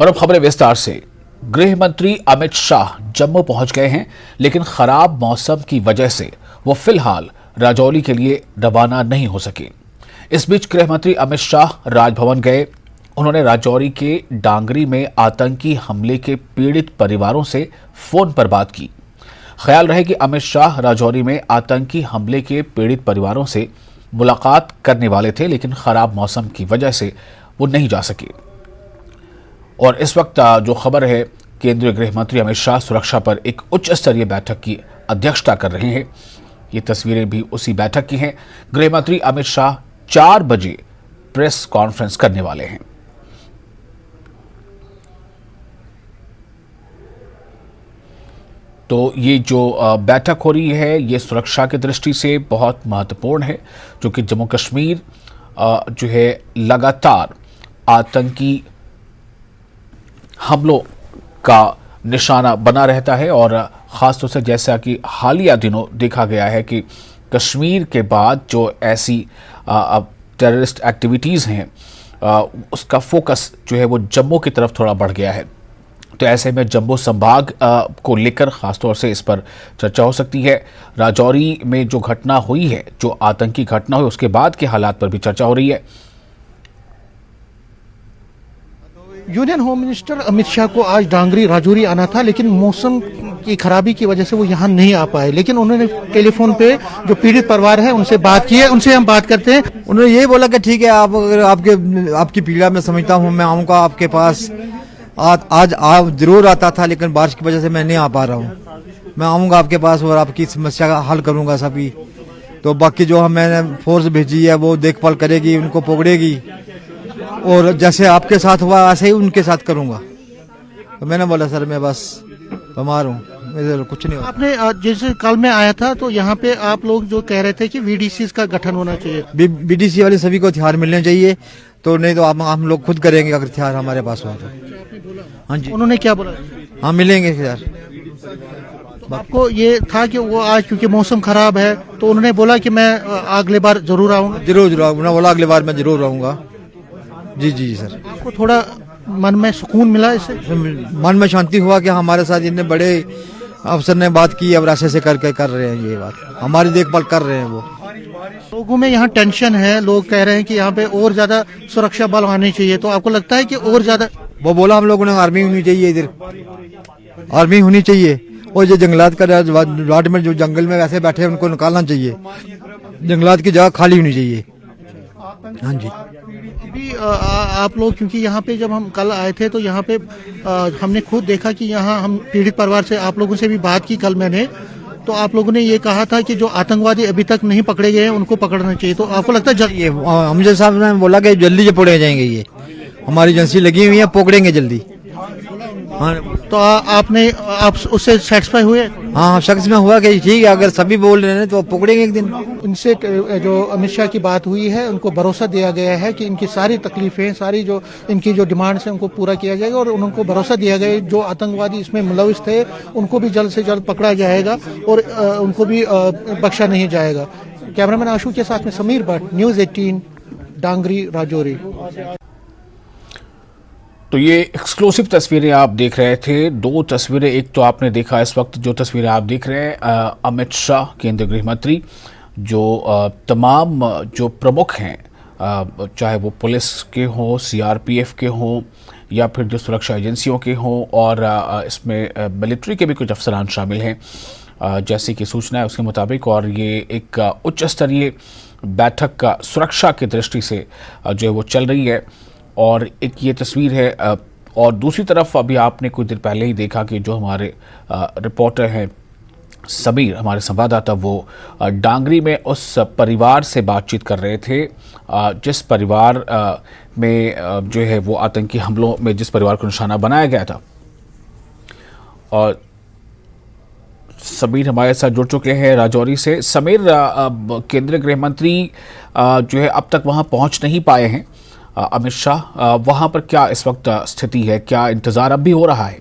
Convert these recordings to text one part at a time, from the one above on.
और अब खबरें विस्तार से। गृह मंत्री अमित शाह जम्मू पहुंच गए हैं, लेकिन खराब मौसम की वजह से वो फिलहाल राजौरी के लिए रवाना नहीं हो सके। इस बीच गृह मंत्री अमित शाह राजभवन गए। उन्होंने राजौरी के डांगरी में आतंकी हमले के पीड़ित परिवारों से फोन पर बात की। ख्याल रहे कि अमित शाह राजौरी में आतंकी हमले के पीड़ित परिवारों से मुलाकात करने वाले थे, लेकिन खराब मौसम की वजह से वो नहीं जा सके। और इस वक्त जो खबर है, केंद्रीय गृह मंत्री अमित शाह सुरक्षा पर एक उच्च स्तरीय बैठक की अध्यक्षता कर रहे हैं। ये तस्वीरें भी उसी बैठक की हैं। गृह मंत्री अमित शाह 4 बजे प्रेस कॉन्फ्रेंस करने वाले हैं। तो ये जो बैठक हो रही है, ये सुरक्षा की दृष्टि से बहुत महत्वपूर्ण है, क्योंकि जम्मू कश्मीर जो है लगातार आतंकी हमलों का निशाना बना रहता है। और ख़ासतौर से जैसा कि हालिया दिनों देखा गया है कि कश्मीर के बाद जो ऐसी टेररिस्ट एक्टिविटीज़ हैं, उसका फोकस जो है वो जम्मू की तरफ थोड़ा बढ़ गया है। तो ऐसे में जम्मू संभाग को लेकर ख़ासतौर से इस पर चर्चा हो सकती है। राजौरी में जो घटना हुई है, जो आतंकी घटना हुई, उसके बाद के हालात पर भी चर्चा हो रही है। Union home minister Amit Shah को आज डांगरी राजौरी आना था, लेकिन मौसम की खराबी की वजह से वो यहाँ नहीं आ पाए। लेकिन उन्होंने टेलीफोन पे जो पीड़ित परिवार है उनसे बात की है, उनसे हम बात करते हैं। उन्होंने यही बोला कि ठीक है, आप अगर आपकी पीड़ा मैं समझता हूँ, मैं आऊँगा आपके पास। आज आप जरूर आता था, लेकिन बारिश की वजह से मैं नहीं आ पा रहा हूँ। मैं आऊँगा आपके पास और आपकी समस्या का हल करूँगा सभी। तो बाकी जो मैंने फोर्स भेजी है वो देखभाल करेगी, उनको पकड़ेगी, और जैसे आपके साथ हुआ ऐसे ही उनके साथ करूँगा। तो मैंने बोला सर मैं बस बीमार हूँ, मेरे कुछ नहीं होता। आपने जैसे कल मैं आया था तो यहाँ पे आप लोग जो कह रहे थे कि वीडीसी का गठन होना चाहिए, बीडीसी वाले सभी को हथियार मिलने चाहिए, तो नहीं तो हम लोग खुद करेंगे अगर हथियार हमारे पास हो तो। हाँ जी। उन्होंने क्या बोला? हाँ मिलेंगे हथियार। तो आपको ये था कि वो आज क्योंकि मौसम खराब है तो उन्होंने बोला कि मैं अगले बार जरूर आऊँगा। जरूर उन्होंने बोला अगले बार मैं जरूर आऊँगा। जी जी सर। आपको थोड़ा मन में सुकून मिला इससे? मन में शांति हुआ कि हमारे साथ इतने बड़े अफसर ने बात की, अब ऐसे से करके कर रहे हैं, ये बात हमारी देखभाल कर रहे हैं। वो लोगों में यहाँ टेंशन है, लोग कह रहे हैं कि यहाँ पे और ज्यादा सुरक्षा बल आने चाहिए। तो आपको लगता है कि और ज्यादा? वो बोला हम लोगों ने आर्मी होनी चाहिए, इधर आर्मी होनी चाहिए, और जो जंगलात का राट में जो जंगल में वैसे बैठे हैं उनको निकालना चाहिए, जंगलात की जगह खाली होनी चाहिए। हाँ जी। अभी आप लोग, क्योंकि यहाँ पे जब हम कल आए थे तो यहाँ पे हमने खुद देखा कि यहाँ हम पीड़ित परिवार से आप लोगों से भी बात की कल मैंने, तो आप लोगों ने ये कहा था कि जो आतंकवादी अभी तक नहीं पकड़े गए हैं उनको पकड़ना चाहिए। तो आपको लगता है जल्दी? हमजा साहब ने बोला कि जल्दी पकड़े जाएंगे, ये हमारी एजेंसी लगी हुई है, पकड़ेंगे जल्दी। हाँ। तो आप उससे सेटिस्फाई हुए? हाँ, शख्स में हुआ कि ठीक है, अगर सभी बोल रहे हैं तो पकड़ेंगे एक दिन। इनसे जो अमित शाह की बात हुई है, उनको भरोसा दिया गया है कि इनकी सारी तकलीफें, सारी जो इनकी जो डिमांड्स हैं उनको पूरा किया जाएगा, और उनको भरोसा दिया गया जो आतंकवादी इसमें मुलविस थे उनको भी जल्द से जल्द पकड़ा जाएगा और उनको भी बख्शा नहीं जाएगा। कैमरामैन आशू के साथ में समीर भट्ट, न्यूज़ 18, डांगरी राजौरी। तो ये एक्सक्लूसिव तस्वीरें आप देख रहे थे। 2 तस्वीरें, एक तो आपने देखा, इस वक्त जो तस्वीरें आप देख रहे हैं, अमित शाह केंद्रीय गृह मंत्री, जो तमाम जो प्रमुख हैं, चाहे वो पुलिस के हों, सीआरपीएफ के हों, या फिर जो सुरक्षा एजेंसियों के हों, और इसमें मिलिट्री के भी कुछ अफसरान शामिल हैं, जैसी कि सूचना है उसके मुताबिक। और ये एक उच्च स्तरीय बैठक का सुरक्षा की दृष्टि से जो है वो चल रही है। और एक ये तस्वीर है, और दूसरी तरफ अभी आपने कुछ देर पहले ही देखा कि जो हमारे रिपोर्टर हैं समीर, हमारे संवाददाता, वो डांगरी में उस परिवार से बातचीत कर रहे थे जिस परिवार में जो है वो आतंकी हमलों में जिस परिवार को निशाना बनाया गया था। और समीर हमारे साथ जुड़ चुके हैं राजौरी से। समीर, केंद्रीय गृह मंत्री जो है अब तक वहाँ पहुँच नहीं पाए हैं, अमित शाह, वहाँ पर क्या इस वक्त स्थिति है? क्या इंतजार अब भी हो रहा है?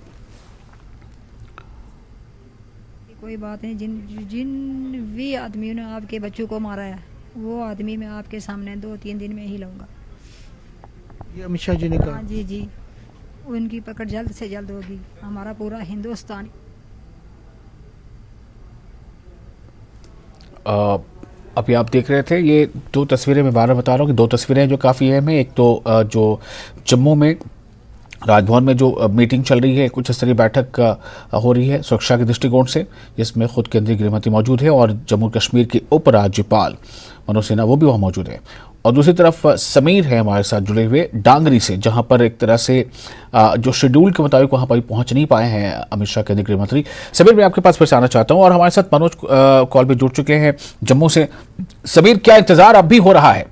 कोई बात नहीं, जिन भी आदमियों ने आपके बच्चों को मारा है वो आदमी मैं आपके सामने 2-3 दिन में ही लाऊंगा। ये अमित शाह जी ने कहा? हाँ जी जी। उनकी पकड़ जल्द से जल्द होगी। हमारा पूरा हिंदुस्तान अभी आप देख रहे थे ये दो तस्वीरें, मैं बार बार बता रहा हूँ कि दो तस्वीरें हैं जो काफ़ी अहम है। एक तो जो जम्मू में राजभवन में जो मीटिंग चल रही है, कुछ स्तरीय बैठक हो रही है सुरक्षा के दृष्टिकोण से, जिसमें खुद केंद्रीय गृहमंत्री मौजूद है और जम्मू कश्मीर के उपराज्यपाल मनोज सिन्हा वो भी वहाँ मौजूद है। और दूसरी तरफ समीर है हमारे साथ जुड़े हुए डांगरी से, जहां पर एक तरह से जो शेड्यूल के मुताबिक वहां पर पहुंच नहीं पाए हैं अमित शाह केंद्रीय गृह मंत्री। समीर, मैं आपके पास फिर से आना चाहता हूं और हमारे साथ मनोज कॉल पे जुड़ चुके हैं जम्मू से। समीर, क्या इंतजार अब भी हो रहा है?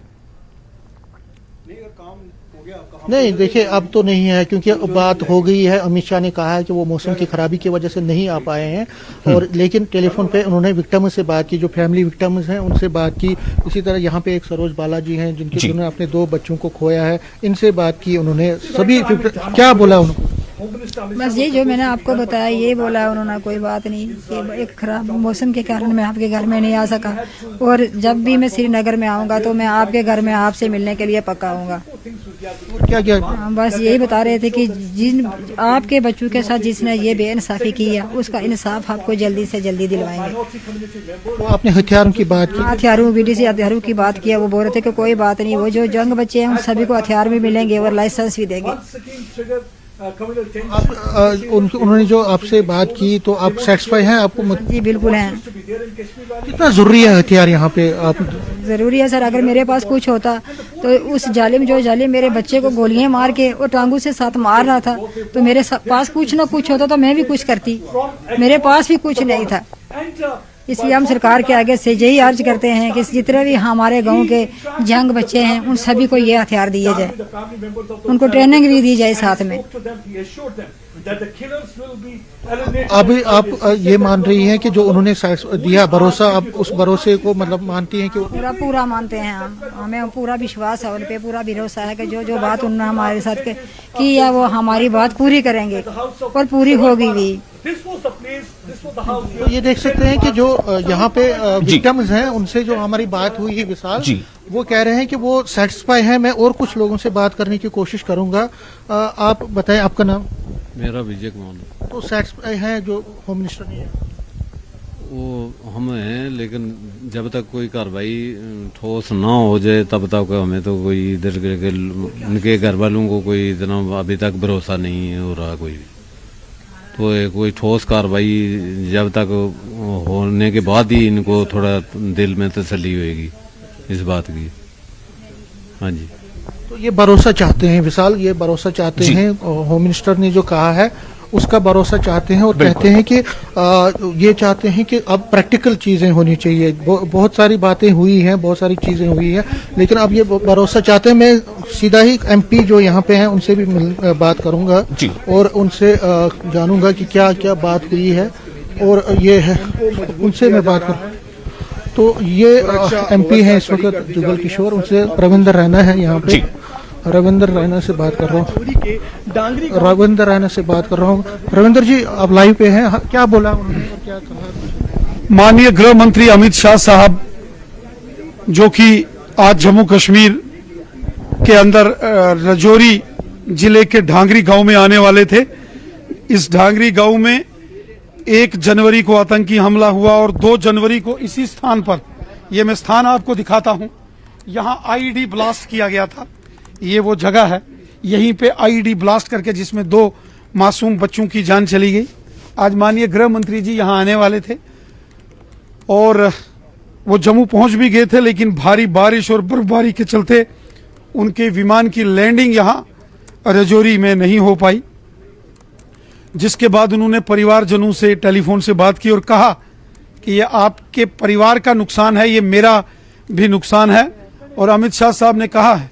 नहीं, देखिए अब तो नहीं है, क्योंकि अब बात हो गई है। अमित शाह ने कहा है कि वो मौसम की खराबी की वजह से नहीं आ पाए हैं, और लेकिन टेलीफोन पे उन्होंने विक्टिम से बात की, जो फैमिली विक्टिम्स हैं उनसे बात की। इसी तरह यहाँ पे एक सरोज बालाजी हैं जिन्होंने अपने 2 बच्चों को खोया है, इनसे बात की उन्होंने। सभी क्या बोला उन्होंने? बस ये जो मैंने आपको बताया ये बोला उन्होंने, कोई बात नहीं कि एक खराब मौसम के कारण मैं आपके घर में नहीं आ सका, और जब भी मैं श्रीनगर में आऊँगा तो मैं आपके घर में आपसे मिलने के लिए पक्का आऊँगा। क्या क्या? बस यही बता रहे थे कि जिन आपके बच्चों के साथ जिसने ये बेइंसाफी की है उसका इंसाफ आपको जल्दी से जल्दी दिलवाएंगे। तो आपने हथियारों की बात की? हथियारों बीडीसी हथियारों की बात किया। वो बोल रहे थे कि कोई बात नहीं, वो जो जंग बच्चे हैं उन सभी को हथियार भी मिलेंगे और लाइसेंस भी देंगे। उन्होंने जो आपसे बात की तो आप सेटिस्फाई हैं? आपको जी बिल्कुल हैं। कितना जरूरी है हथियार यहाँ पे? आप जरूरी है सर, अगर मेरे पास कुछ होता तो उस जालिम मेरे बच्चे को गोलियां मार के और टांगों से साथ मार रहा था, तो मेरे पास कुछ ना कुछ होता तो मैं भी कुछ करती। मेरे पास भी कुछ नहीं था, इसलिए हम सरकार के आगे से यही अर्ज करते हैं कि जितने भी हमारे गांव के जंग बच्चे हैं उन सभी को ये हथियार दिए जाए, उनको ट्रेनिंग भी दी जाए साथ में। अभी आप ये मान रही हैं कि जो उन्होंने दिया भरोसा, आप उस भरोसे को मतलब मानती हैं कि पूरा मानते हैं हम? हमें पूरा विश्वास है उन पे, पूरा भरोसा है कि जो बात उन्होंने हमारे साथ की है वो हमारी बात पूरी करेंगे और पूरी होगी भी। तो ये देख सकते हैं कि जो यहाँ पे विक्टिम्स हैं उनसे जो हमारी बात हुई है विशाल, वो कह रहे हैं कि वो सेटिस्फाई हैं। मैं और कुछ लोगों से बात करने की कोशिश करूंगा। आप बताएं, आपका नाम? मेरा विजय कुमार। तो सेटिस्फाई हैं जो होम मिनिस्टर ने? वो हम हैं, लेकिन जब तक कोई कार्रवाई ठोस ना हो जाए तब तक हमें तो कोई इधर के उनके घर वालों को कोई इतना अभी तक भरोसा नहीं हो रहा कोई। तो कोई ठोस कार्रवाई जब तक होने के बाद ही इनको थोड़ा दिल में तसल्ली होएगी इस बात की। हाँ जी, तो ये भरोसा चाहते हैं विशाल, ये भरोसा चाहते हैं। होम मिनिस्टर ने जो कहा है उसका भरोसा चाहते हैं, और कहते हैं कि ये चाहते हैं कि अब प्रैक्टिकल चीजें होनी चाहिए। बहुत सारी बातें हुई हैं, बहुत सारी चीजें हुई हैं, लेकिन अब ये भरोसा चाहते हैं। मैं सीधा ही एमपी जो यहाँ पे हैं उनसे भी बात करूंगा और उनसे जानूंगा कि क्या क्या बात हुई है, और ये है उनसे मैं बात करूँ। तो ये एमपी हैं इस वक्त जुगल किशोर, उनसे रविंद्र रैना है यहाँ पे। रविंद्र रैना से बात कर रहा हूँ। रविंद्र जी, आप लाइव पे हैं, क्या बोला उन्होंने और क्या कहा? माननीय गृह मंत्री अमित शाह साहब, जो कि आज जम्मू कश्मीर के अंदर राजौरी जिले के ढांगरी गांव में आने वाले थे। इस ढांगरी गांव में 1 जनवरी को आतंकी हमला हुआ और 2 जनवरी को इसी स्थान पर, ये मैं स्थान आपको दिखाता हूं, यहां आईईडी ब्लास्ट किया गया था। ये वो जगह है, यहीं पे आईईडी ब्लास्ट करके जिसमें 2 मासूम बच्चों की जान चली गई। आज माननीय गृह मंत्री जी यहां आने वाले थे और वो जम्मू पहुंच भी गए थे, लेकिन भारी बारिश और बर्फबारी के चलते उनके विमान की लैंडिंग यहां राजौरी में नहीं हो पाई। जिसके बाद उन्होंने परिवारजनों से टेलीफोन से बात की और कहा कि ये आपके परिवार का नुकसान है, ये मेरा भी नुकसान है। और अमित शाह साहब ने कहा है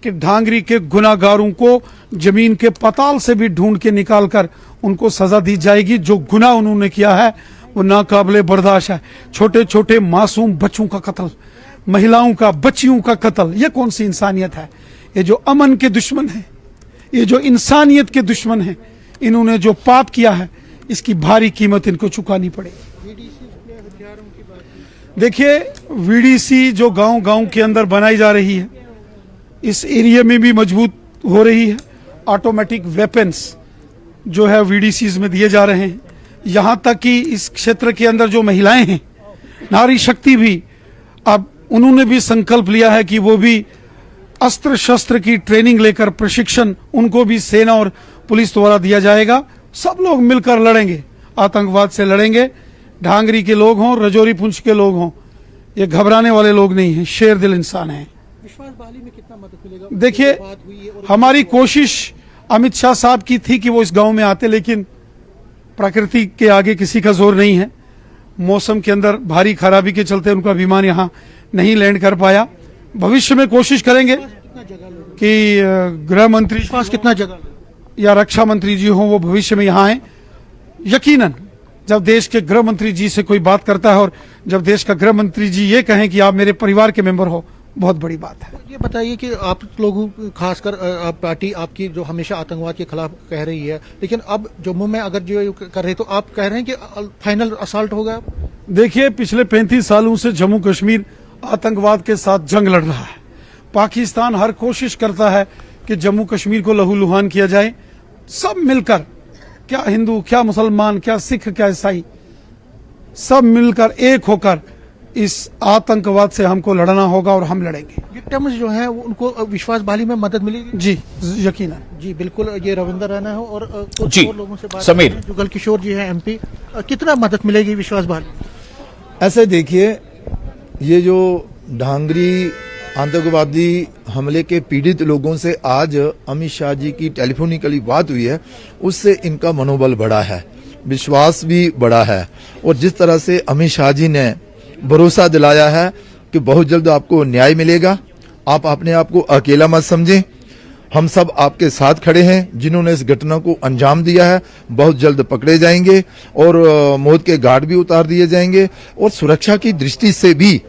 कि ढांगरी के गुनाहगारों को जमीन के पाताल से भी ढूंढ के निकाल कर उनको सजा दी जाएगी। जो गुनाह उन्होंने किया है वो नाकाबिले बर्दाश्त है। छोटे छोटे मासूम बच्चों का कत्ल, महिलाओं का, बच्चियों का कत्ल, ये कौन सी इंसानियत है? ये जो अमन के दुश्मन है, ये जो इंसानियत के दुश्मन है, इन्होंने जो पाप किया है इसकी भारी कीमत इनको चुकानी पड़ेगी। देखिए, वीडीसी जो गांव गांव के अंदर बनाई जा रही है, इस एरिया में भी मजबूत हो रही है ऑटोमेटिक वेपन्स जो है वीडीसीज में दिए जा रहे हैं। यहां तक कि इस क्षेत्र के अंदर जो महिलाएं हैं, नारी शक्ति भी, अब उन्होंने भी संकल्प लिया है कि वो भी अस्त्र शस्त्र की ट्रेनिंग लेकर प्रशिक्षण उनको भी सेना और पुलिस द्वारा दिया जाएगा। सब लोग मिलकर लड़ेंगे, आतंकवाद से लड़ेंगे। ढांगरी के लोग हों, रजौरी पुंछ के लोग हों, ये घबराने वाले लोग नहीं हैं, शेर दिल इंसान हैं। विश्वास बहाली में कितना मदद मिलेगा? देखिए, बात हुई है और हमारी कोशिश अमित शाह साहब की थी कि वो इस गांव में आते, लेकिन प्रकृति के आगे किसी का जोर नहीं है। मौसम के अंदर भारी खराबी के चलते उनका विमान यहां नहीं लैंड कर पाया। भविष्य में कोशिश करेंगे कि गृह मंत्री विश्वास कितना जगह या रक्षा मंत्री जी हों, वो भविष्य में यहाँ आए। यकीनन जब देश के गृह मंत्री जी से कोई बात करता है और जब देश का गृह मंत्री जी ये कहें कि आप मेरे परिवार के मेंबर हो, बहुत बड़ी बात है। ये बताइए कि आप लोगों, खासकर आप पार्टी आपकी जो हमेशा आतंकवाद के खिलाफ कह रही है, लेकिन अब जम्मू में अगर जो कर रहे तो आप कह रहे हैं कि फाइनल असॉल्ट होगा? देखिए, पिछले 35 सालों से जम्मू कश्मीर आतंकवाद के साथ जंग लड़ रहा है। पाकिस्तान हर कोशिश करता है कि जम्मू कश्मीर को लहूलुहान किया जाए। सब मिलकर, क्या हिंदू, क्या मुसलमान, क्या सिख, क्या ईसाई, सब मिलकर एक होकर इस आतंकवाद से हमको लड़ना होगा और हम लड़ेंगे। विक्टिम्स जो हैं उनको विश्वास बहाली में मदद मिलेगी? जी, यकीनन। जी बिल्कुल। ये रविंदर रैना हो और कुछ जी, और लोगों से बात समीर। करें। जुगल किशोर जी हैं एमपी, कितना मदद मिलेगी विश्वास बहाली? ऐसे देखिए, ये जो ढांगरी आतंकवादी हमले के पीड़ित लोगों से आज अमित शाह जी की टेलीफोनिकली बात हुई है, उससे इनका मनोबल बढ़ा है, विश्वास भी बढ़ा है। और जिस तरह से अमित शाह जी ने भरोसा दिलाया है कि बहुत जल्द आपको न्याय मिलेगा, आप अपने आप को अकेला मत समझें, हम सब आपके साथ खड़े हैं। जिन्होंने इस घटना को अंजाम दिया है बहुत जल्द पकड़े जाएंगे और मौत के घाट भी उतार दिए जाएंगे। और सुरक्षा की दृष्टि से भी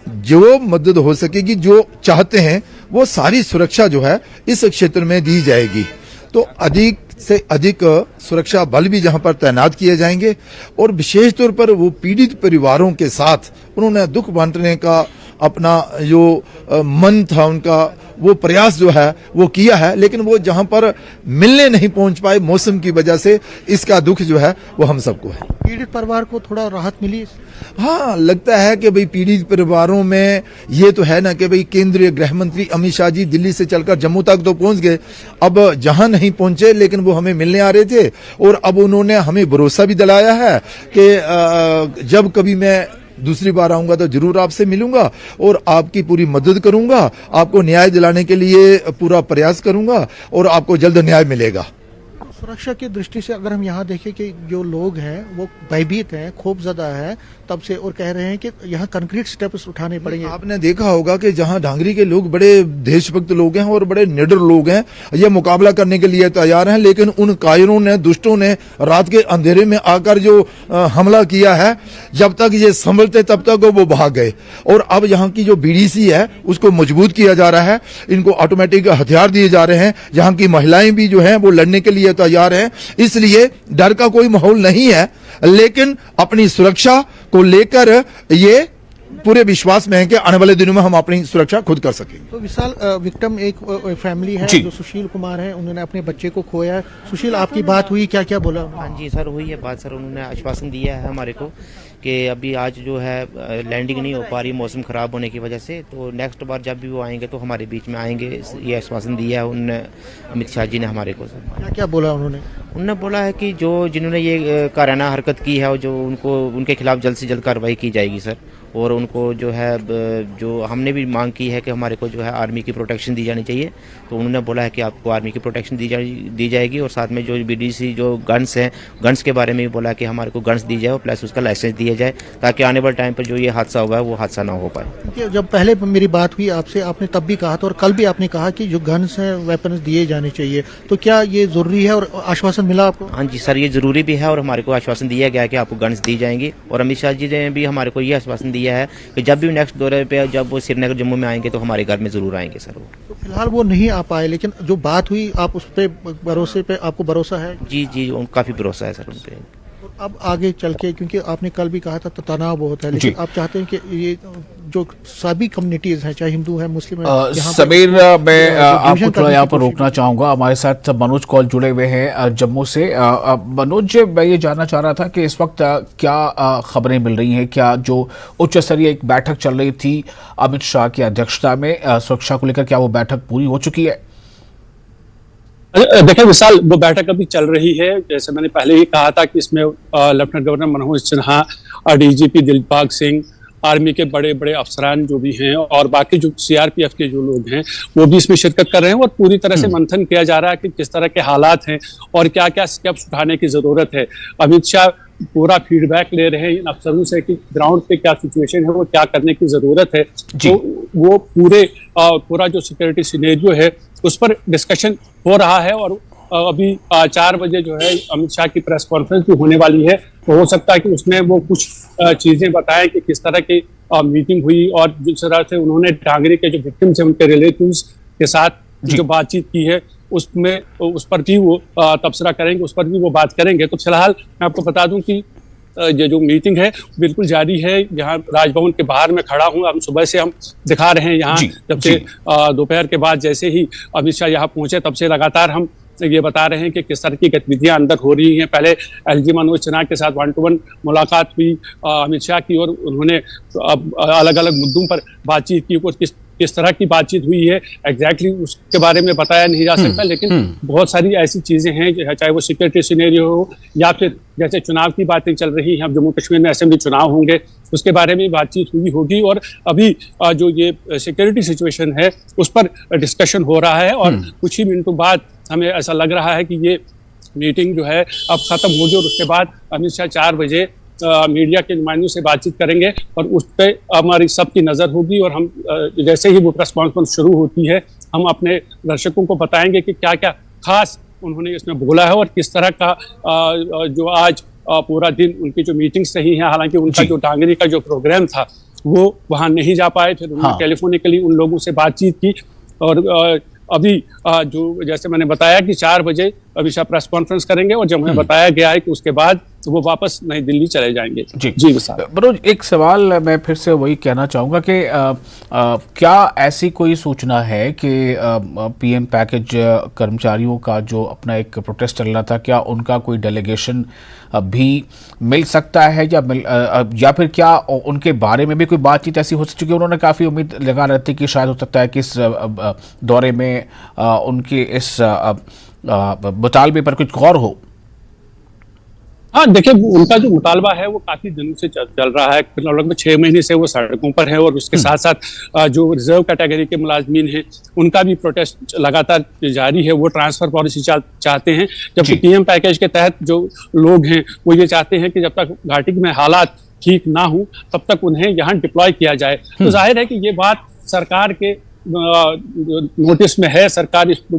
जो मदद हो सकेगी, जो चाहते हैं वो सारी सुरक्षा जो है इस क्षेत्र में दी जाएगी। तो अधिक से अधिक सुरक्षा बल भी जहां पर तैनात किए जाएंगे और विशेष तौर पर वो पीड़ित परिवारों के साथ उन्होंने दुख बांटने का अपना जो मन था, उनका वो प्रयास जो है वो किया है, लेकिन वो जहां पर मिलने नहीं पहुंच पाए मौसम की वजह से, इसका दुख जो है वो हम सबको है। पीड़ित परिवार को थोड़ा राहत मिली? हाँ, लगता है कि भाई पीड़ित परिवारों में ये तो है ना कि भाई केंद्रीय गृह मंत्री अमित शाह जी दिल्ली से चलकर जम्मू तक तो पहुंच गए, अब जहां नहीं पहुंचे लेकिन वो हमें मिलने आ रहे थे और अब उन्होंने हमें भरोसा भी दिलाया है कि जब कभी मैं दूसरी बार आऊंगा तो जरूर आपसे मिलूंगा और आपकी पूरी मदद करूंगा, आपको न्याय दिलाने के लिए पूरा प्रयास करूंगा और आपको जल्द न्याय मिलेगा। सुरक्षा की दृष्टि से अगर हम यहाँ देखें कि जो लोग हैं वो भयभीत हैं, खौफजदा है तब से, और कह रहे हैं कि यहाँ कंक्रीट स्टेप्स उठाने पड़ेंगे। आपने देखा होगा कि जहां ढांगरी के लोग बड़े देशभक्त लोग हैं और बड़े निडर लोग हैं, ये मुकाबला करने के लिए तैयार हैं, लेकिन उन कायरों ने, दुष्टों ने रात के अंधेरे में आकर जो हमला किया है, जब तक ये संभलते तब तक वो भाग गए। और अब यहाँ की जो बीडीसी है उसको मजबूत किया जा रहा है, इनको ऑटोमेटिक हथियार दिए जा रहे हैं, यहाँ की महिलाएं भी जो है वो लड़ने के लिए तैयार हैं। इसलिए डर का कोई माहौल नहीं है, लेकिन अपनी सुरक्षा को लेकर ये पूरे विश्वास में है कि आने वाले दिनों में हम अपनी सुरक्षा खुद कर सकेंगे। तो विशाल, विक्टिम एक फैमिली है जो सुशील कुमार है, उन्होंने अपने बच्चे को खोया है। सुशील, आपकी बात हुई, क्या क्या बोला? हाँ जी सर, हुई है बात सर। उन्होंने आश्वासन दिया है हमारे को कि अभी आज जो है लैंडिंग नहीं हो पा रही मौसम खराब होने की वजह से, तो नेक्स्ट बार जब भी वो आएंगे तो हमारे बीच में आएंगे, ये आश्वासन दिया है उन्होंने, अमित शाह जी ने हमारे को। सर क्या क्या बोला उन्होंने? उन्होंने बोला है कि जिन्होंने ये काराना हरकत की है, जो उनके खिलाफ जल्द से जल्द कार्रवाई की जाएगी सर। और उनको जो है, जो हमने भी मांग की है कि हमारे को जो है आर्मी की प्रोटेक्शन दी जानी चाहिए, तो उन्होंने बोला है कि आपको आर्मी की प्रोटेक्शन दी जाएगी। और साथ में जो बीडीसी जो गन्स हैं, गन्स के बारे में भी बोला है कि हमारे को गन्स दी जाए और प्लस उसका लाइसेंस दिया जाए, ताकि आने वाले टाइम पर जो ये हादसा होगा वो हादसा ना हो पाए। क्योंकि जब पहले मेरी बात हुई आपसे, आपने तब भी कहा था और कल भी आपने कहा कि जो गन्स हैं, वेपन्स दिए जाने चाहिए, तो क्या ये जरूरी है और आश्वासन मिला आपको? हाँ जी सर, ये जरूरी भी है और हमारे को आश्वासन दिया गया है कि आपको गन्स दी जाएंगी। और अमित शाह जी ने भी हमारे को ये आश्वासन दिया है कि जब भी नेक्स्ट दौरे पे जब वो श्रीनगर जम्मू में आएंगे तो हमारे घर में जरूर आएंगे सर वो। तो फिलहाल वो नहीं आ पाए, लेकिन जो बात हुई आप उस पे भरोसे पे, आपको भरोसा है? जी जी, काफी भरोसा है सर उन पे। अब आगे चल के, क्योंकि आपने कल भी कहा था तो तनाव बहुत है, लेकिन आप चाहते हैं कि ये जो सभी कम्युनिटीज हैं, चाहे हिंदू है, मुस्लिम है, यहाँ पे समीर, मैं जो आपको डिवीजन थोड़ा करने यहाँ की पर कोशिश रोकना चाहूंगा। हमारे साथ मनोज कौल जुड़े हुए हैं जम्मू से। मनोज, मैं ये जानना चाह रहा था कि इस वक्त क्या खबरें मिल रही हैं, क्या जो उच्च स्तरीय एक बैठक चल रही थी अमित शाह की अध्यक्षता में सुरक्षा को लेकर, क्या वो बैठक पूरी हो चुकी है? देखिए विशाल, वो बैठक अभी चल रही है। जैसे मैंने पहले ही कहा था कि इसमें lieutenant governor Manoj Sinha, DGP Dilbag Singh, army के बड़े बड़े अफसरान जो भी हैं और बाकी जो सीआरपीएफ के जो लोग हैं वो भी इसमें शिरकत कर रहे हैं और पूरी तरह से मंथन किया जा रहा है कि किस तरह के हालात हैं और क्या क्या स्टेप्स उठाने की जरूरत है। अमित शाह पूरा फीडबैक ले रहे हैं इन अफसरों से कि ग्राउंड पे क्या सिचुएशन है, वो क्या करने की जरूरत है। तो वो पूरा जो सिक्योरिटी सिनेरियो है उस पर डिस्कशन हो रहा है और अभी 4 बजे जो है अमित शाह की प्रेस कॉन्फ्रेंस भी होने वाली है। तो हो सकता है कि उसमें वो कुछ चीजें बताएं कि किस तरह की मीटिंग हुई और जिस तरह से उन्होंने डांगरी के जो विक्टिम्स हैं उनके रिलेटिव्स के साथ जो बातचीत की है उसमें उस पर भी वो तबसरा करेंगे, उस पर भी वो बात करेंगे। तो फिलहाल मैं आपको बता दूं कि ये जो मीटिंग है बिल्कुल जारी है। यहाँ राजभवन के बाहर में खड़ा हूँ, हम सुबह से हम दिखा रहे हैं यहाँ, जब से दोपहर के बाद जैसे ही अमित शाह यहाँ पहुंचे तब से लगातार हम ये बता रहे हैं कि किस तरह की गतिविधियां अंदर हो रही हैं। पहले एलजी मनोज सिन्हा के साथ 1-to-1 मुलाकात हुई अमित शाह की और उन्होंने अलग अलग मुद्दों पर बातचीत की और किस तरह की बातचीत हुई है एग्जैक्टली उसके बारे में बताया नहीं जा सकता, लेकिन बहुत सारी ऐसी चीजें हैं, चाहे वो सिक्योरिटी सिनेरियो हो या फिर जैसे चुनाव की बातें चल रही हैं। अब जम्मू कश्मीर में असेंबली चुनाव होंगे, उसके बारे में बातचीत हुई होगी और अभी जो ये सिक्योरिटी सिचुएशन है उस पर डिस्कशन हो रहा है और कुछ ही मिनटों बाद हमें ऐसा लग रहा है कि ये मीटिंग जो है अब खत्म होगी और उसके बाद अमित शाह 4 बजे मीडिया के नुमाइंदों से बातचीत करेंगे और उस पर हमारी सबकी नज़र होगी और हम जैसे ही वो प्रेस कॉन्फ्रेंस शुरू होती है हम अपने दर्शकों को बताएंगे कि क्या क्या खास उन्होंने इसमें बोला है और किस तरह का जो आज पूरा दिन उनकी जो मीटिंग्स रही हैं। हालांकि उनका जो डांगरी का जो प्रोग्राम था वो वहाँ नहीं जा पाए, फिर उन्होंने टेलीफोनिकली उन लोगों से बातचीत की और अभी जो जैसे मैंने बताया कि 4 बजे अमित शाह प्रेस कॉन्फ्रेंस करेंगे और जब हमें बताया गया है कि उसके बाद वो वापस नई दिल्ली चले जाएंगे। जी मनोज, एक सवाल मैं फिर से वही कहना चाहूँगा कि क्या ऐसी कोई सूचना है कि पीएम पैकेज कर्मचारियों का जो अपना एक प्रोटेस्ट चल रहा था, क्या उनका कोई डेलीगेशन भी मिल सकता है या फिर क्या उनके बारे में भी कोई बातचीत ऐसी हो चुकी है? उन्होंने काफ़ी उम्मीद लगा रहे थे कि शायद हो सकता है कि इस दौरे में उनके इस मुतालबे पर कुछ गौर हो। हाँ, देखिए उनका जो मुतालबा है वो काफी दिनों से चल रहा है, लगभग 6 महीने से वो सड़कों पर है और उसके साथ साथ जो रिजर्व कैटेगरी के मुलाजमीन हैं उनका भी प्रोटेस्ट लगातार जारी है। वो ट्रांसफर पॉलिसी चाहते हैं, जबकि पीएम पैकेज के तहत जो लोग हैं वो ये चाहते हैं कि जब तक घाटी में हालात ठीक ना हो तब तक उन्हें यहाँ डिप्लॉय किया जाए। तो जाहिर है कि ये बात सरकार के नोटिस में है, सरकार इसको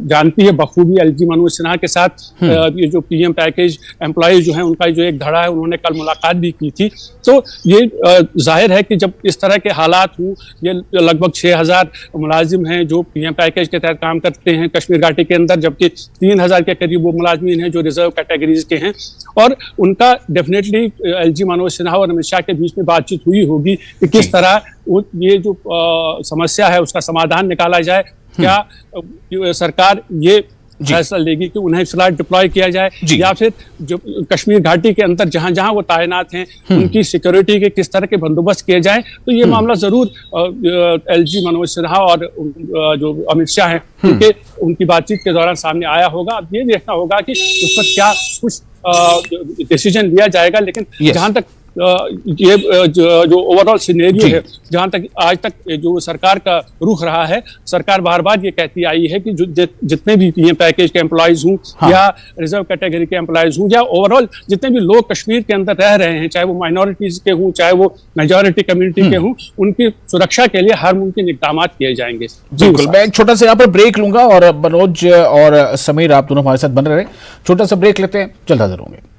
जानती है बखूबी। एलजी मनोज सिन्हा के साथ ये जो पीएम पैकेज एम्प्लॉयज जो है उनका जो एक धड़ा है उन्होंने कल मुलाकात भी की थी। तो ये जाहिर है कि जब इस तरह के हालात हों, ये लगभग 6000 मुलाजिम हैं जो पीएम पैकेज के तहत काम करते हैं कश्मीर घाटी के अंदर, जबकि 3000 के करीब वो मुलाजमीन हैं जो रिजर्व कैटेगरीज के हैं और उनका डेफिनेटली एलजी मनोज सिन्हा और अमित शाह के बीच में बातचीत हुई होगी कि किस तरह ये जो समस्या है उसका समाधान निकाला जाए। क्या सरकार ये फैसला लेगी कि उन्हें फिलहाल डिप्लॉय किया जाए या फिर जो कश्मीर घाटी के अंदर जहां जहां वो तैनात हैं उनकी सिक्योरिटी के किस तरह के बंदोबस्त किए जाएं। तो ये मामला जरूर एलजी मनोज सिन्हा और जो अमित शाह हैं उनकी बातचीत के दौरान सामने आया होगा। अब ये देखना होगा कि उस पर क्या कुछ डिसीजन लिया जाएगा, लेकिन जहां तक ये जो ओवरऑल सिनेरियो है, जहां तक आज तक जो सरकार का रुख रहा है, सरकार बार बार ये कहती आई है कि जितने भी पीएम पैकेज के एम्प्लॉयज हों या रिजर्व कैटेगरी के एम्प्लॉयज हों या ओवरऑल जितने भी लोग कश्मीर के अंदर रह रहे हैं, चाहे वो माइनॉरिटीज के हों चाहे वो मेजॉरिटी कम्युनिटी के हों, उनकी सुरक्षा के लिए हर मुमकिन इक़दाम किए जाएंगे। बिल्कुल, मैं एक छोटा सा यहाँ पर ब्रेक लूंगा और मनोज और समीर आप दोनों हमारे साथ बन रहे, छोटा सा ब्रेक लेते हैं, जल्द हाजिर होंगे।